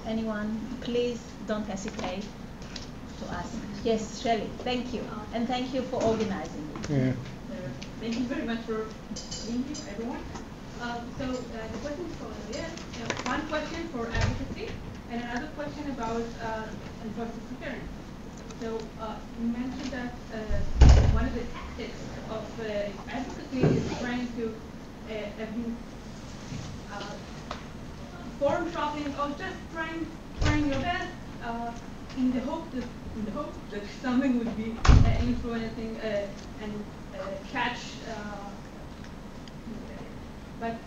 anyone, please don't hesitate to ask. Yes, Shelley, thank you. And thank you for organizing it. Yeah. Thank you very much for being here, everyone. The question is for Ariel. One question for advocacy and another question about enforced disappearance. So you mentioned that one of the tactics of advocacy is trying to forum shopping or just trying your best in the hope that something would be influencing and catch. But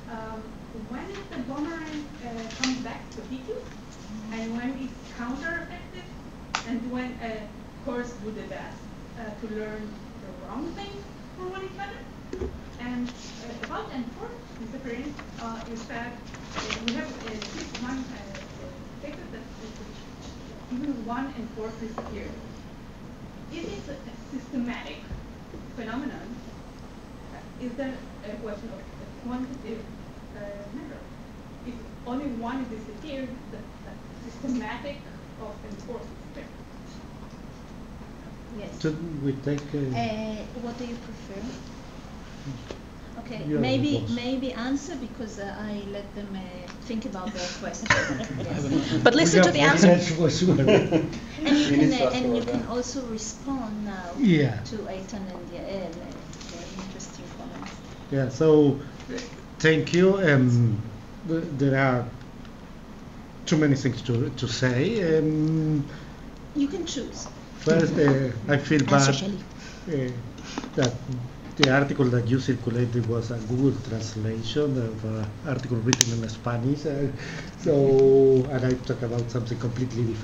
when the boomerang comes back to hit you, and when it's counter-effective, and when courts do the best to learn the wrong thing from one another. And about enforced disappearance, in fact, we have one cases that even one enforced disappearance. If it's a systematic phenomenon, is there a question of a quantitative measure? If only one is disappeared, the systematic of enforced disappearance. Yes. So we take. What do you prefer? Okay, Yeah, maybe answer because I let them think about their question. Yes. But listen to the answer. And you can also respond now to Eitan and Yael. Very interesting comments. Yeah. So thank you. There are too many things to say. You can choose. First, I feel bad that the article that you circulated was a Google translation of an article written in Spanish. And I talk about something completely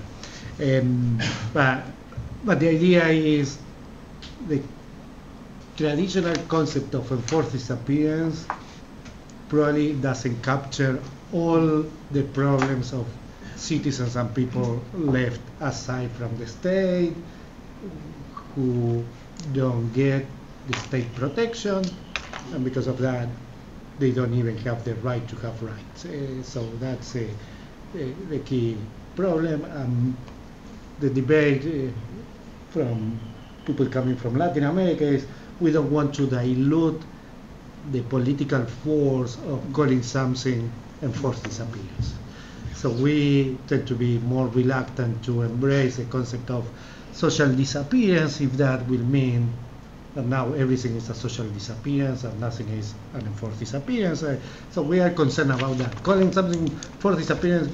different. But the idea is the traditional concept of enforced disappearance probably doesn't capture all the problems of citizens and people left aside from the state, who don't get the state protection, and because of that, they don't even have the right to have rights. So that's the key problem. The debate from people coming from Latin America is we don't want to dilute the political force of calling something enforced disappearance. So we tend to be more reluctant to embrace the concept of social disappearance if that will mean that now everything is a social disappearance and nothing is an enforced disappearance. So we are concerned about that. Calling something forced disappearance,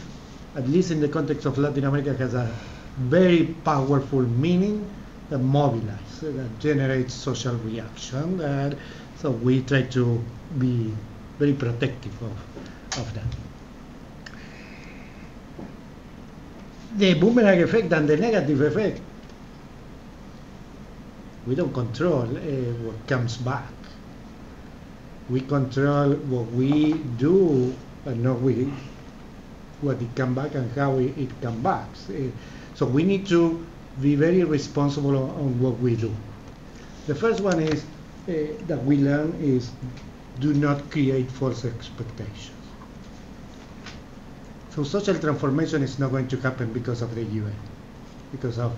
at least in the context of Latin America, has a very powerful meaning that mobilizes, that generates social reaction. So we try to be very protective of that. The boomerang effect and the negative effect, we don't control what comes back. We control what we do and not what it comes back and how it comes back. So we need to be very responsible on what we do. The first one is that we learn is do not create false expectations. So social transformation is not going to happen because of the UN, because of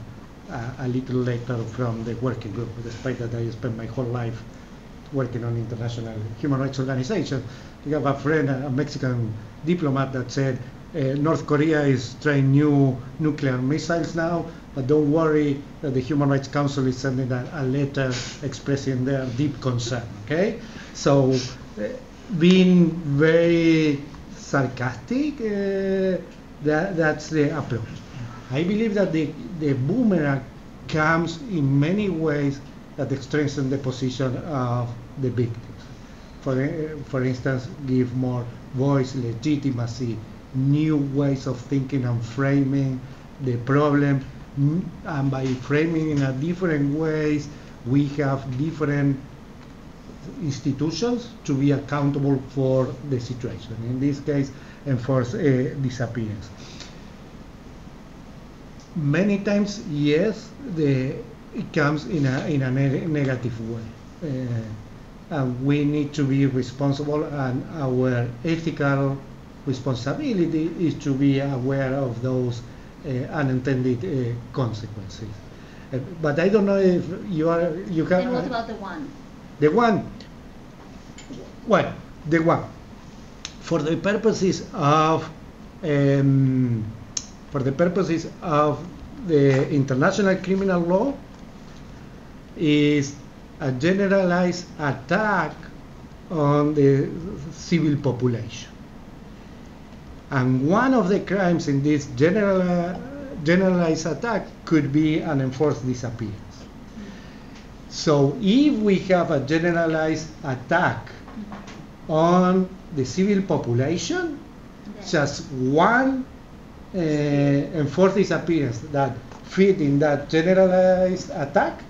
a little letter from the working group, despite that I spent my whole life working on international human rights organizations. We have a friend, a Mexican diplomat, that said North Korea is trying new nuclear missiles now, but don't worry that the Human Rights Council is sending a letter expressing their deep concern, okay? So being very sarcastic, that's the approach. I believe that the boomerang comes in many ways that strengthen the position of the victims. For instance, give more voice, legitimacy, new ways of thinking and framing the problem. And by framing in a different ways, we have different institutions to be accountable for the situation. In this case, enforced disappearance. Many times, yes, it comes in a negative way. And we need to be responsible, and our ethical responsibility is to be aware of those unintended consequences. But I don't know if you have. And what about the one? The one. Well, the one. For the purposes of the international criminal law, is a generalized attack on the civil population. And one of the crimes in this generalized attack could be an enforced disappearance. So if we have a generalized attack on the civil population, just one enforced disappearance that fit in that generalized attack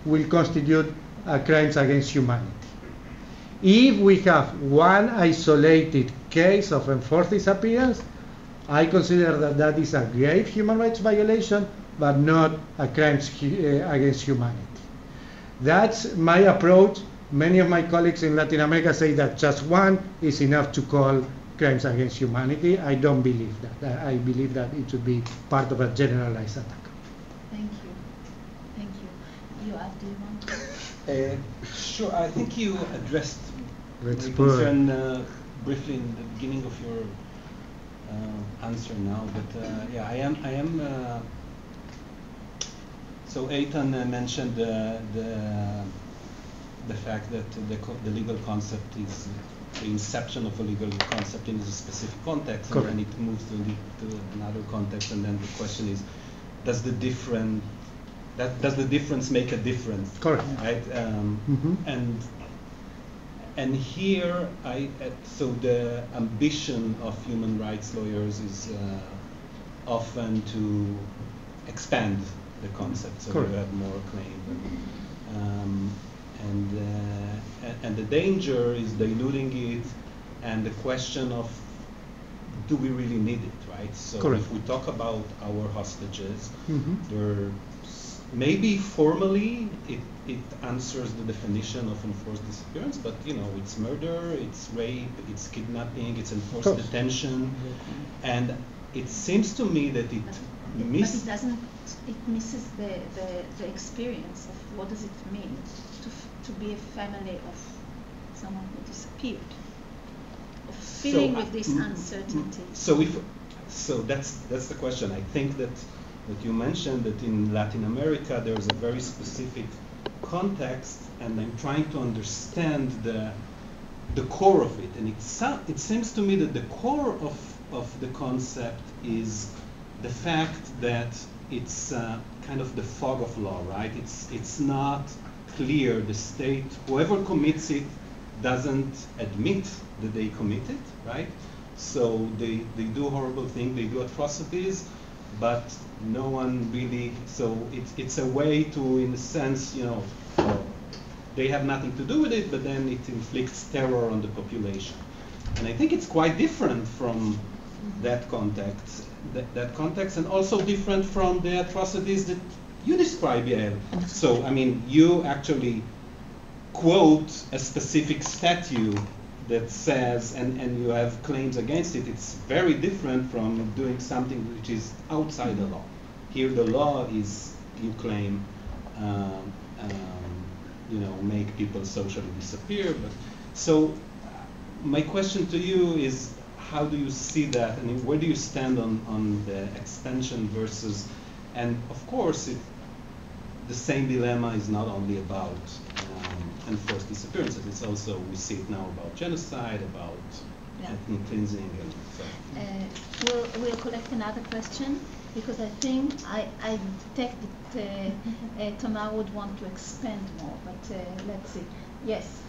will constitute a crimes against humanity. If we have one isolated case of enforced disappearance, I consider that that is a grave human rights violation, but not a crime against humanity. That's my approach. Many of my colleagues in Latin America say that just one is enough to call crimes against humanity. I don't believe that. I believe that it should be part of a generalized attack. Thank you. Thank you. You, do you want to? Sure. I think you addressed Let's the put- concern briefly in the beginning of your answer now, but yeah, I am. So Eitan mentioned the fact that the legal concept is the inception of a legal concept in a specific context, Correct. and then it moves to another context, and then the question is, does the difference make a difference? Correct. Right. Mhm. And here, so the ambition of human rights lawyers is often to expand the concept, so Correct. you have more claim. And the danger is diluting it, and the question of, do we really need it, right? So Correct. if we talk about our hostages, Mhm. they're maybe formally it answers the definition of enforced disappearance, but it's murder, it's rape, it's kidnapping, it's enforced Of course. detention, and it seems to me that it But it doesn't. It misses the experience of what does it mean to be a family of someone who disappeared, of feeling with this uncertainty. So that's the question. I think that you mentioned that in Latin America there's a very specific context, and I'm trying to understand the core of it. And it seems to me that the core of the concept is the fact that it's kind of the fog of law, right? It's not clear. The state, whoever commits it, doesn't admit that they commit it, right? So they do horrible things, they do atrocities, but no one really. So it's a way to, in a sense, they have nothing to do with it, but then it inflicts terror on the population. And I think it's quite different from that context, and also different from the atrocities that you describe, Yael. So, I mean, you actually quote a specific statute that says, and you have claims against it. It's very different from doing something which is outside the law. Here, the law is, you claim, make people socially disappear. But so, my question to you is, how do you see that, and where do you stand on the extension versus, and of course, the same dilemma is not only about enforced disappearances, it's also, we see it now about genocide, about ethnic cleansing, and so. We'll collect another question, because I think I detect that Tamar would want to expand more, but let's see. Yes.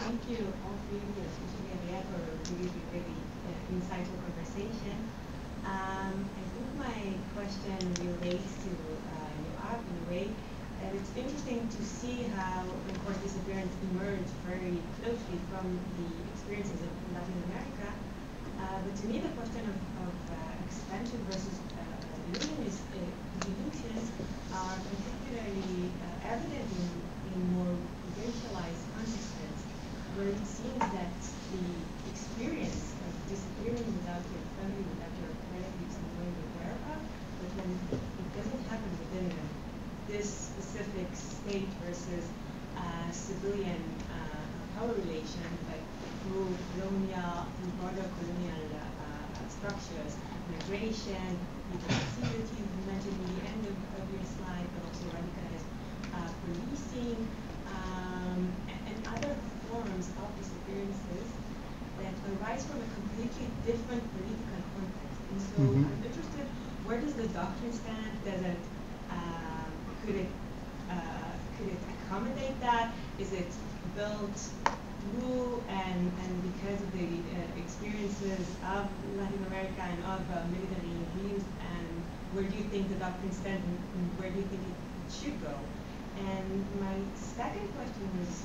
Thank you, all three of you, especially Ariel, for a really insightful conversation. I think my question relates to Yoav in a way. It's interesting to see how enforced disappearance emerged very closely from the experiences of Latin America. But to me, the question of expansion versus unionist institutions are particularly evident in more racialized contexts, where it seems that the experience of disappearance Brazilian power relations, like through broader colonial structures, migration, that you mentioned in the end of your slide, but also radicalized policing, and other forms of disappearances that arise from a completely different political context. And so I'm interested, where does the doctrine stand? Does it, could it accommodate that? Is it built through and because of the experiences of Latin America and of military regimes, and where do you think the doctrine stands and where do you think it should go? And my second question was,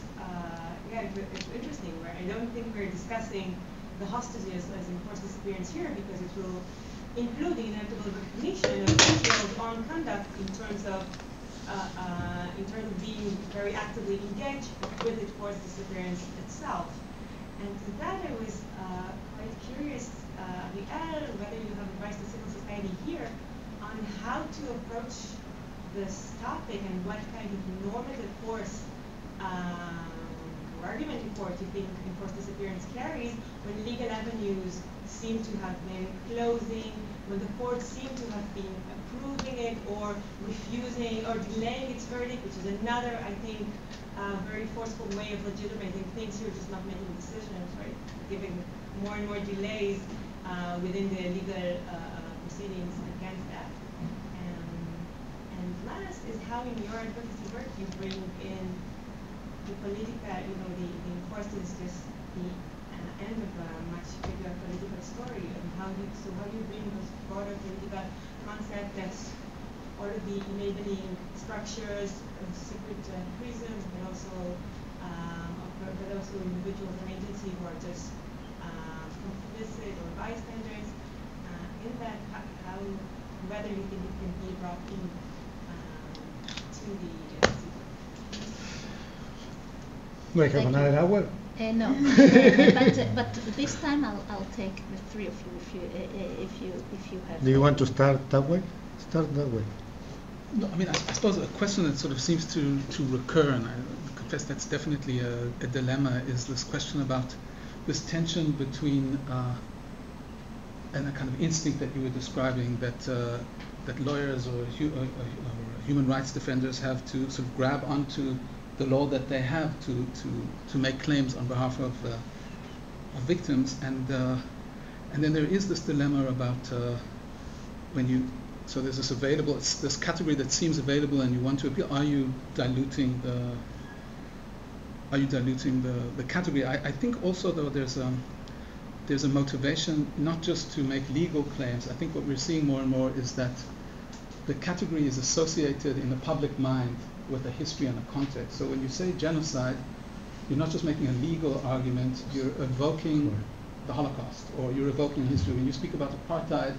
it's interesting, where I don't think we're discussing the hostages as enforced disappearance here, because it will include the inevitable recognition of Israel's own conduct in terms of being very actively engaged with the forced disappearance itself. And to that I was quite curious, Ariel, whether you have advice to civil society here on how to approach this topic and what kind of normative force or argument force you think enforced disappearance carries when legal avenues seem to have been closing, when the courts seem to have been approving it or refusing or delaying its verdict, which is another, I think, very forceful way of legitimating things here, just not making decisions, right? Giving more and more delays within the legal proceedings against that. And last is how in your advocacy work you bring in the political, the enforced is just the end of a much bigger political story, and how you bring those broader political concepts, that's all of the enabling structures of secret prisons, but also individuals and agencies who are just complicit or bystanders. In that, whether you think it can be brought in to the Do I have another hour? No, but this time I'll take the three of you if you have. Do you want to start that way? Start that way. No, I mean, I suppose a question that sort of seems to recur, and I confess that's definitely a dilemma, is this question about this tension between and a kind of instinct that you were describing that lawyers or human rights defenders have to sort of grab onto the law that they have to make claims on behalf of victims, and then there is this dilemma about when you. So there's this available, it's this category that seems available, and you want to appeal. Are you diluting the category? I think also though there's a motivation not just to make legal claims. I think what we're seeing more and more is that the category is associated in the public mind with a history and a context. So when you say genocide, you're not just making a legal argument, you're evoking the Holocaust, or you're evoking history. When you speak about apartheid,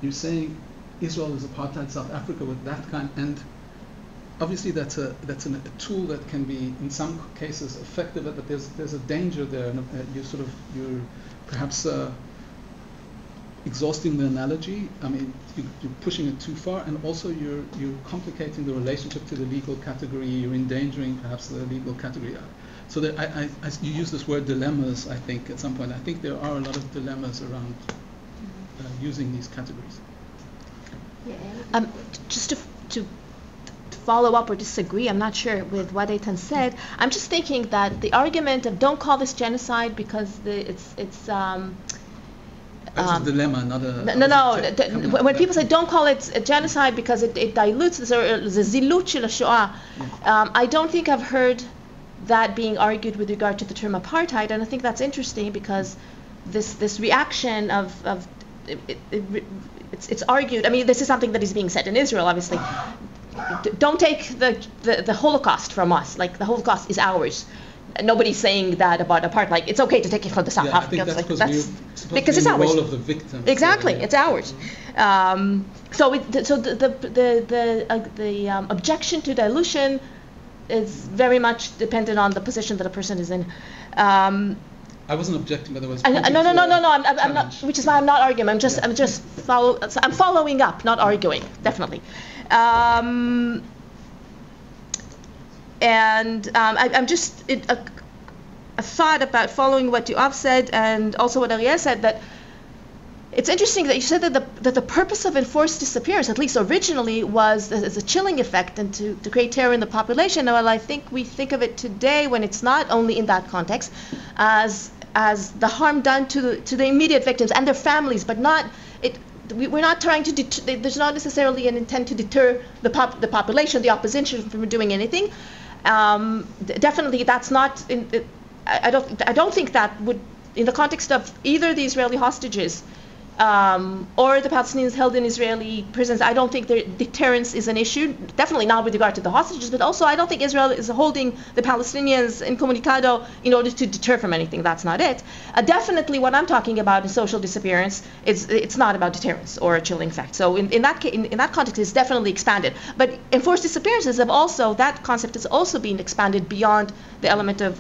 you're saying Israel is apartheid, South Africa with that kind, and obviously that's a tool that can be in some cases effective, but there's a danger there, and you're perhaps exhausting the analogy. I mean, you're pushing it too far, and also you're complicating the relationship to the legal category. You're endangering perhaps the legal category. So that you use this word dilemmas. I think at some point, I think there are a lot of dilemmas around using these categories. Yeah. Just to follow up or disagree, I'm not sure with what Eitan said. I'm just thinking that the argument of don't call this genocide because it's a dilemma, not a... No. When people say don't call it a genocide because it dilutes the zilut shel Shoah, I don't think I've heard that being argued with regard to the term apartheid, and I think that's interesting because this reaction of it's argued. I mean, this is something that is being said in Israel, obviously. Don't take the Holocaust from us. Like, the Holocaust is ours. Nobody's saying that about apartheid. Like, it's okay to take it from the South Africans. I think that's because it's ours. The role of the victim. Exactly, it's ours. So the objection to dilution is very much dependent on the position that a person is in. I wasn't objecting, but there was. No. I'm not. Which is why I'm not arguing. I'm following up, not arguing. Definitely. I'm just a thought about following what Yoav said and also what Ariel said, that it's interesting that you said that the purpose of enforced disappearance, at least originally, was as a chilling effect and to create terror in the population. Well, I think we think of it today, when it's not only in that context, as the harm done to the immediate victims and their families, but not it. We're not trying to there's not necessarily an intent to deter the population, the opposition, from doing anything. Definitely, that's not. I don't think that would, in the context of either the Israeli hostages or the Palestinians held in Israeli prisons, I don't think deterrence is an issue. Definitely not with regard to the hostages, but also I don't think Israel is holding the Palestinians incommunicado in order to deter from anything. That's not it. Definitely what I'm talking about in social disappearance, it's not about deterrence or a chilling effect. So in that context, it's definitely expanded. But enforced disappearances that concept has also been expanded beyond the element of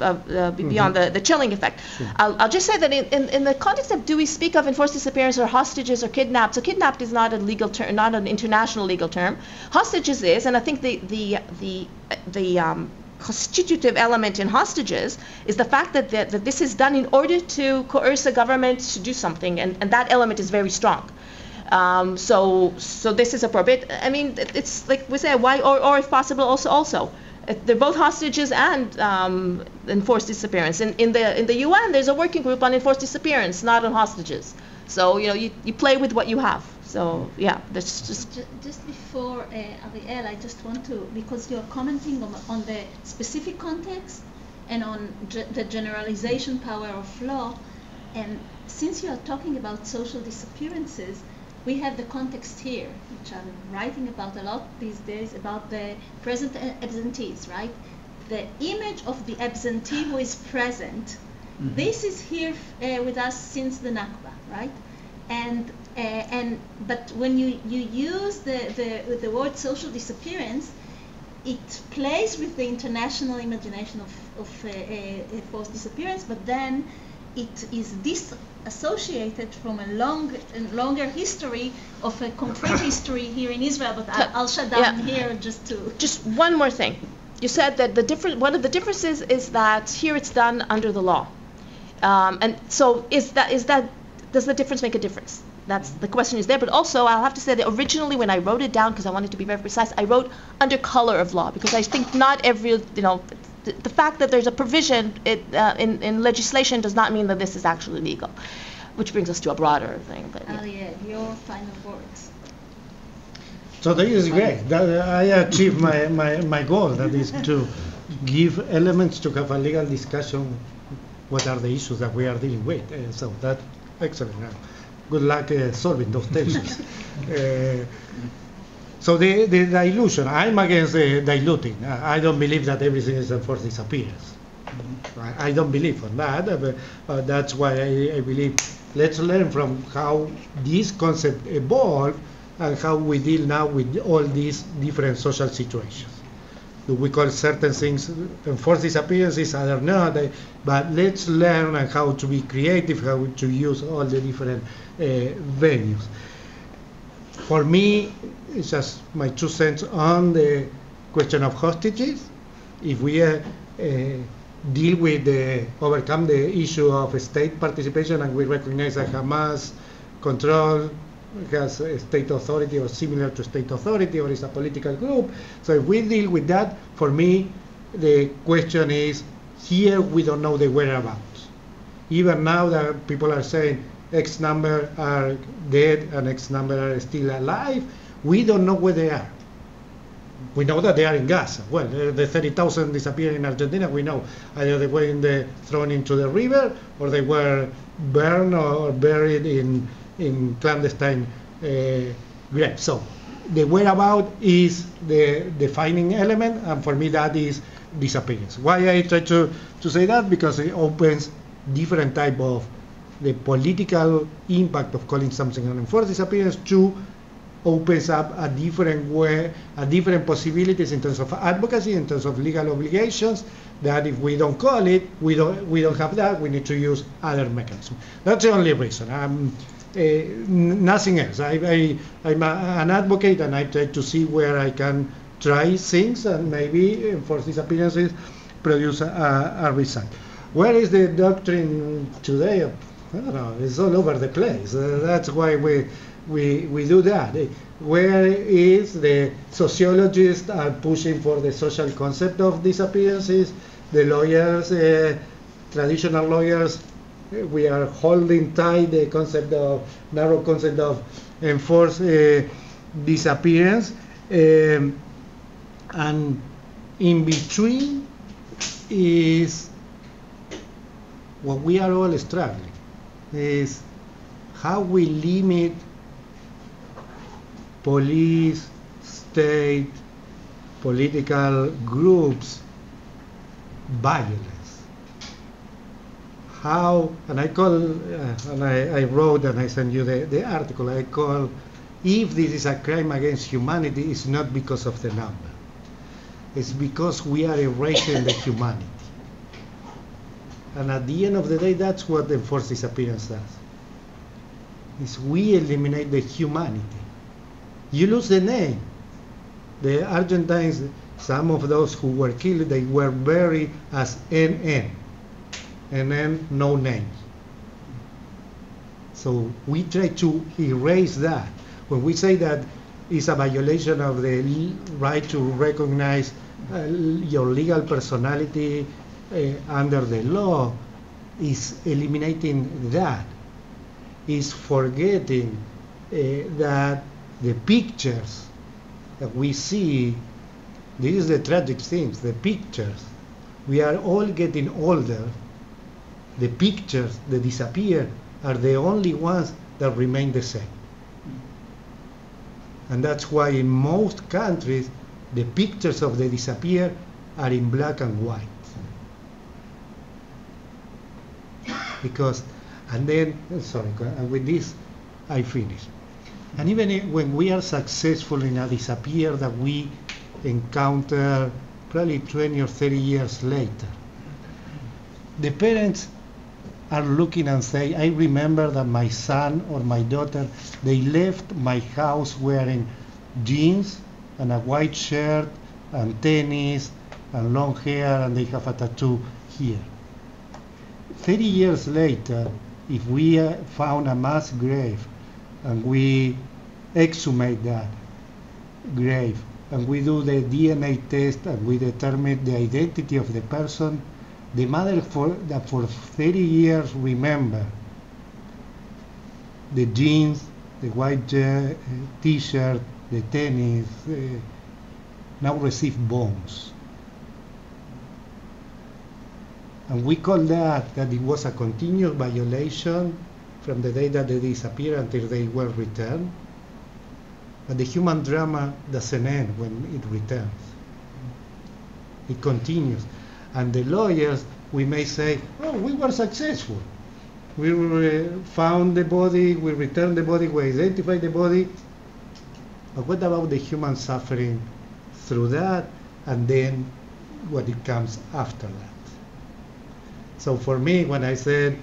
beyond the chilling effect. Sure. I'll just say that in the context of, do we speak of enforced disappearance or hostages or kidnapped? So kidnapped is not a legal term, not an international legal term. Hostages is, and I think the constitutive element in hostages is the fact that this is done in order to coerce a government to do something, and that element is very strong. So this is appropriate. I mean, it's like we say, why, or if possible, also. They're both hostages and enforced disappearance. In the UN, there's a working group on enforced disappearance, not on hostages. So you play with what you have. So yeah, that's just before Ariel, I just want to, because you're commenting on the specific context and on the generalization power of law, and since you are talking about social disappearances, we have the context here, which I'm writing about a lot these days, about the present absentees, right? The image of the absentee who is present. Mm-hmm. This is here with us since the Nakba, right? But when you use the word social disappearance, it plays with the international imagination of forced disappearance, but then it is disassociated from a longer history of a concrete history here in Israel. But I'll shut down here just one more thing. You said that one of the differences is that here it's done under the law, and so does the difference make a difference? That's the question is there. But also, I'll have to say that originally when I wrote it down, because I wanted to be very precise, I wrote under color of law, because I think not every the fact that there's a provision in legislation does not mean that this is actually legal, which brings us to a broader thing. But Ariel, your final words. So that is great. I achieved my goal, that is to give elements to have a legal discussion. What are the issues that we are dealing with? So that's excellent. Good luck solving those tensions. So the dilution, I'm against diluting. I don't believe that everything is enforced disappearance. I don't believe on that. But that's why I believe let's learn from how this concept evolved and how we deal now with all these different social situations. Do we call certain things enforced disappearances, others not? But let's learn how to be creative, how to use all the different venues. For me, it's just my 2 cents on the question of hostages. If we deal with overcome the issue of state participation, and we recognize that Hamas control has a state authority or similar to state authority, or is a political group. So if we deal with that, for me, the question is, here we don't know the whereabouts. Even now that people are saying X number are dead and X number are still alive, we don't know where they are. We know that they are in Gaza. Well, the 30,000 disappeared in Argentina, we know. Either they were thrown into the river, or they were burned or buried in clandestine graves. So the whereabout is the defining element, and for me that is disappearance. Why I try to say that? Because it opens different type of the political impact of calling something an enforced disappearance to opens up a different way, a different possibilities in terms of advocacy, in terms of legal obligations, that if we don't call it, we don't have that, we need to use other mechanisms. That's the only reason. Nothing else. I'm an advocate, and I try to see where I can try things and maybe enforce disappearances produce a result. Where is the doctrine today? I don't know. It's all over the place. That's why we do that. Where is the sociologists are pushing for the social concept of disappearances? The lawyers, traditional lawyers, we are holding tight the narrow concept of enforced disappearance, and in between is what we are all struggling, is how we limit police, state, political groups' violence. How, and I call, and I wrote and I sent you the article, I call, if this is a crime against humanity, it's not because of the number. It's because we are erasing the humanity. And at the end of the day, that's what enforced disappearance does. Is we eliminate the humanity. You lose the name. The Argentines, some of those who were killed, they were buried as NN. NN, no name. So we try to erase that. When we say that it's a violation of the right to recognize your legal personality under the law, is eliminating that. Is forgetting that the pictures that we see, this is the tragic things, the pictures. We are all getting older. The pictures that disappear are the only ones that remain the same. And that's why in most countries, the pictures of the disappeared are in black and white. Because, and then, sorry, and with this, I finish. And even when we are successful in a disappear that we encounter probably 20 or 30 years later, the parents are looking and say, I remember that my son or my daughter, they left my house wearing jeans and a white shirt and tennis and long hair, and they have a tattoo here. 30 years later, if we found a mass grave and we exhumate that grave and we do the DNA test and we determine the identity of the person, the mother that for 30 years remember the jeans, the white t-shirt, the tennis, now receive bones. And we call that it was a continuous violation from the day that they disappeared until they were returned. But the human drama doesn't end when it returns. It continues. And the lawyers, we may say, oh, we were successful. We found the body, we returned the body, we identified the body. But what about the human suffering through that, and then what it comes after that? So for me, when I said,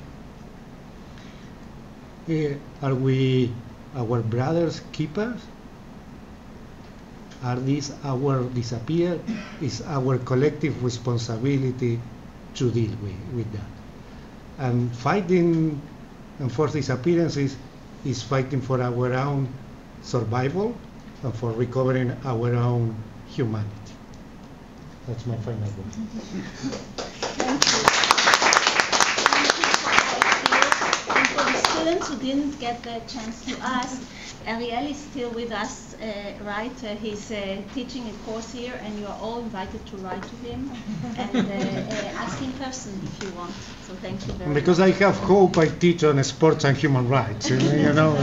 are we our brothers' keepers? Are these our disappear? Is our collective responsibility to deal with that. And fighting enforced disappearances is fighting for our own survival and for recovering our own humanity. That's my final word. Thank you. And for the students who didn't get the chance to ask, Ariel is still with us, right? He's teaching a course here, and you are all invited to write to him and ask in person if you want. So thank you very much. Because I have hope, I teach on sports and human rights, you know.